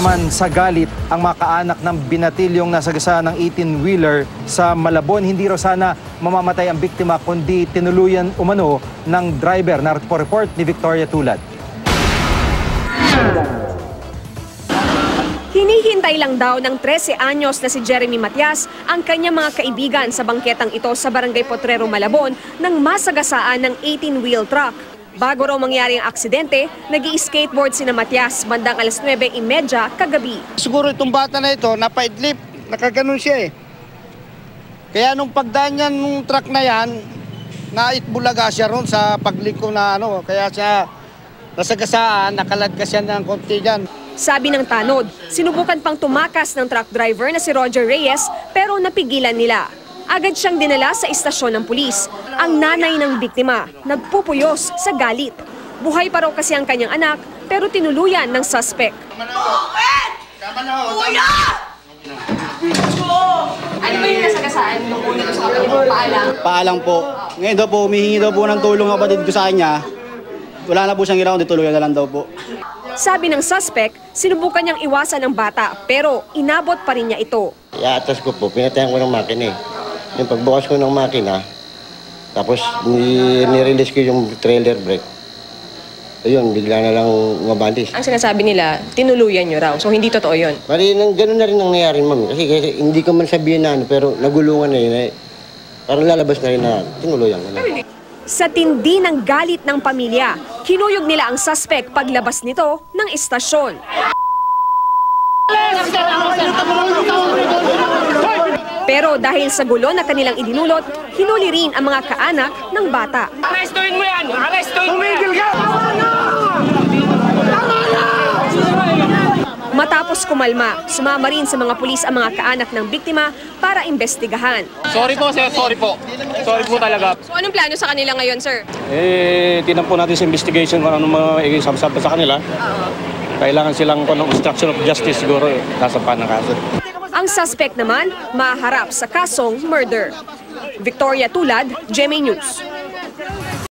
Naman sa galit ang mga kaanak ng binatilyong nasagasaan ng 18-wheeler sa Malabon. Hindi raw sana mamamatay ang biktima kundi tinuluyan umano ng driver. Narito po report ni Victoria Tulad. Hinihintay lang daw ng 13 anyos na si Jeremy Matias ang kanyang mga kaibigan sa bangketang ito sa Barangay Potrero, Malabon nang masagasaan ng 18-wheel truck. Bago raw mangyari ang aksidente, nag-i-skateboard sina Matias bandang alas 9:30 kagabi. Siguro itong bata na ito, napaidlip, nakaganon siya eh. Kaya nung pagdaan niya nung truck na yan, naitbulaga siya ron sa pagliko na ano, kaya siya nasagasaan, nakalagkas siya ng konti dyan. Sabi ng tanod, sinubukan pang tumakas ng truck driver na si Roger Reyes pero napigilan nila. Agad siyang dinala sa istasyon ng pulis. Ang nanay ng biktima, nagpupuyos sa galit. Buhay pa raw kasi ang kanyang anak pero tinuluyan ng suspect. Bakit? Kuya! Ano ba yung nasagasaan nung una sa kapatid? Paalang? Paalang po. Ngayon daw po, humihingi daw po ng tulong ang kapatid ko sa kanya. Wala na po siyang ginawa, tuluyan na lang daw po. Sabi ng suspect, sinubukan niyang iwasan ng bata pero inabot pa rin niya ito. Iatas ko po, pinatayan ko ng makina eh. Yung pagbukas ko ng makina, tapos nirelease ko yung trailer brake. Ayun, bigla na lang umabandis. Ang sinasabi nila, tinuluyan nyo raw. So hindi totoo yun? Pari, ganun na rin ang nangyari, ma'am. Kasi hindi ko man sabihin na ano, pero nagulungan na yun. Parang lalabas na rin na tinuluyan ko na. Sa tindi ng galit ng pamilya, kinuyog nila ang suspect paglabas nito ng istasyon. Pero dahil sa gulo na kanilang idinulot, hinuli rin ang mga kaanak ng bata. Arrestuin mo yan! Arrestuin mo yan! Matapos kumalma, sumama rin sa mga pulis ang mga kaanak ng biktima para imbestigahan. Sorry po, sir. Sorry po. Sorry po talaga. So anong plano sa kanila ngayon, sir? Tinan po natin sa investigation kung anong mga isasabta sa kanila. Kailangan silang ng obstruction of justice siguro kasampahan ng kaso. Ang suspect naman, maharap sa kasong murder. Victoria Tulad, GMA News.